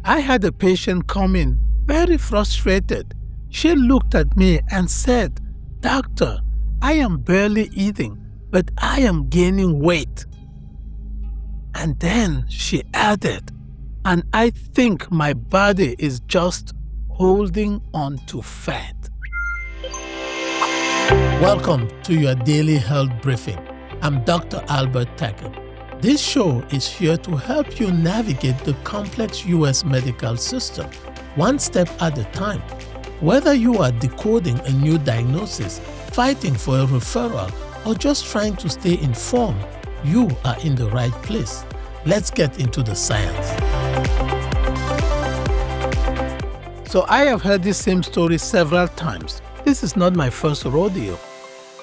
I had a patient come in very frustrated. She looked at me and said, "Doctor, I am barely eating, but I am gaining weight." And then she added, "And I think my body is just holding on to fat." Welcome to your daily health briefing. I'm Dr. Albert Takem. This show is here to help you navigate the complex U.S. medical system, one step at a time. Whether you are decoding a new diagnosis, fighting for a referral, or just trying to stay informed, you are in the right place. Let's get into the science. So I have heard this same story several times. This is not my first rodeo.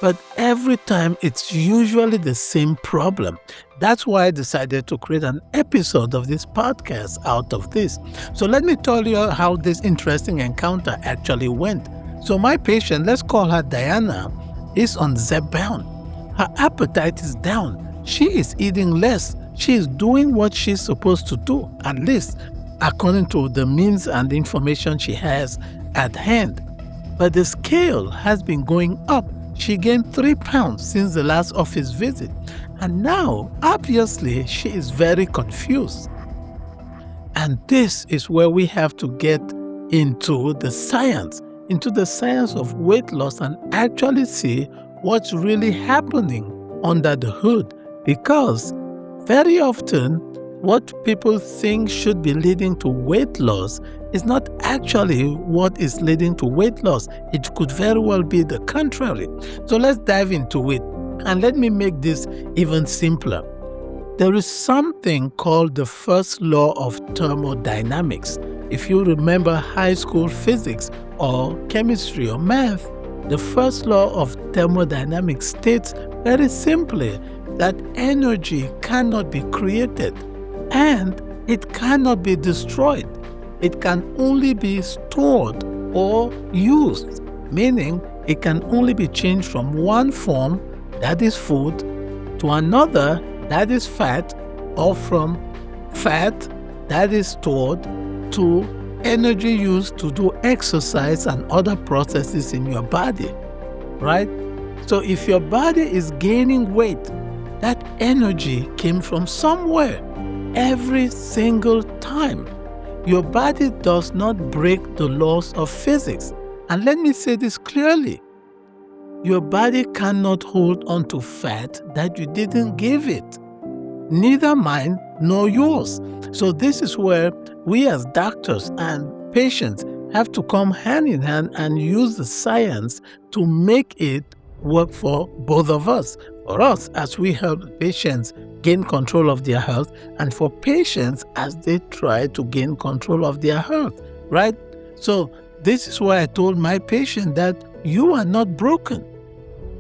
But every time it's usually the same problem. That's why I decided to create an episode of this podcast out of this. So let me tell you how this interesting encounter actually went. So my patient, let's call her Diana, is on Zepbound. Her appetite is down. She is eating less. She is doing what she's supposed to do, at least according to the means and information she has at hand. But the scale has been going up. She gained 3 pounds since the last office visit. And now, obviously, she is very confused. And this is where we have to get into the science of weight loss and actually see what's really happening under the hood. Because very often, what people think should be leading to weight loss is not actually what is leading to weight loss. It could very well be the contrary. So let's dive into it. And let me make this even simpler. There is something called the first law of thermodynamics. If you remember high school physics or chemistry or math, the first law of thermodynamics states very simply that energy cannot be created and it cannot be destroyed. It can only be stored or used, meaning it can only be changed from one form, that is food, to another, that is fat, or from fat, that is stored, to energy used to do exercise and other processes in your body, right? So if your body is gaining weight, that energy came from somewhere every single time. Your body does not break the laws of physics. And let me say this clearly. Your body cannot hold on to fat that you didn't give it. Neither mine nor yours. So this is where we as doctors and patients have to come hand in hand and use the science to make it work for both of us. For us, as we help patients gain control of their health, and for patients as they try to gain control of their health, right? So this is why I told my patient that you are not broken,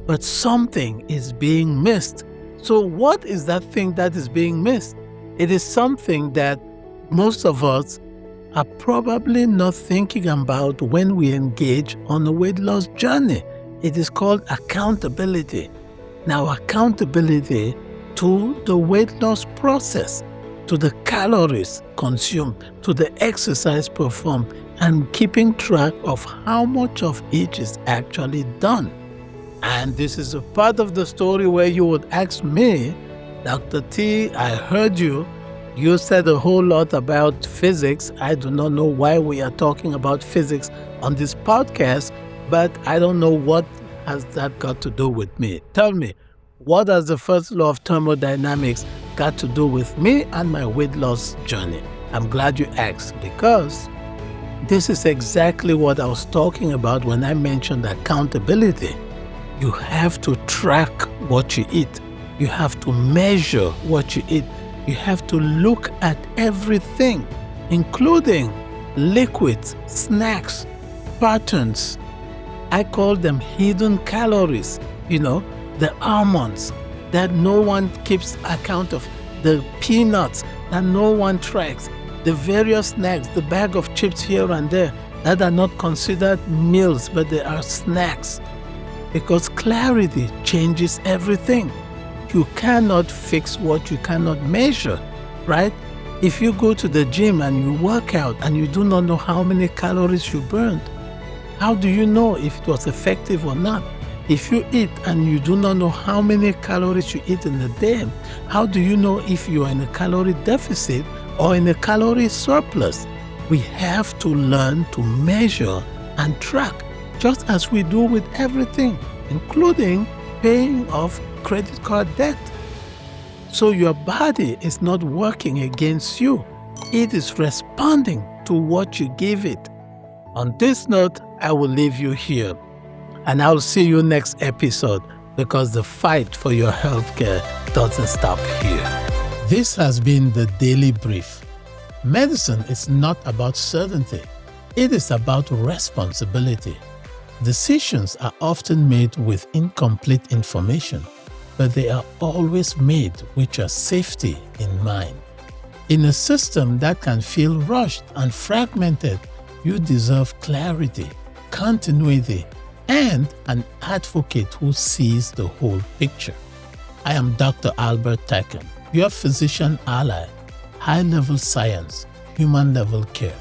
but something is being missed. So what is that thing that is being missed? It is something that most of us are probably not thinking about when we engage on a weight loss journey. It is called accountability. Now, accountability to the weight loss process, to the calories consumed, to the exercise performed, and keeping track of how much of each is actually done. And this is a part of the story where you would ask me, "Dr. T, I heard you. You said a whole lot about physics. I do not know why we are talking about physics on this podcast, but I don't know what has that got to do with me. Tell me, what has the first law of thermodynamics got to do with me and my weight loss journey?" I'm glad you asked, because this is exactly what I was talking about when I mentioned accountability. You have to track what you eat. You have to measure what you eat. You have to look at everything, including liquids, snacks, patterns. I call them hidden calories, the almonds that no one keeps account of, the peanuts that no one tracks, the various snacks, the bag of chips here and there that are not considered meals, but they are snacks. Because clarity changes everything. You cannot fix what you cannot measure, right? If you go to the gym and you work out and you do not know how many calories you burned, how do you know if it was effective or not? If you eat and you do not know how many calories you eat in a day, how do you know if you are in a calorie deficit or in a calorie surplus? We have to learn to measure and track, just as we do with everything, including paying off credit card debt. So your body is not working against you. It is responding to what you give it. On this note, I will leave you here. And I'll see you next episode, because the fight for your healthcare doesn't stop here. This has been the Daily Brief. Medicine is not about certainty. It is about responsibility. Decisions are often made with incomplete information, but they are always made with your safety in mind. In a system that can feel rushed and fragmented, you deserve clarity, continuity, and an advocate who sees the whole picture. I am Dr. Albert Takem, your physician ally, high-level science, human-level care.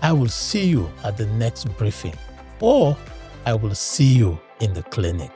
I will see you at the next briefing, or I will see you in the clinic.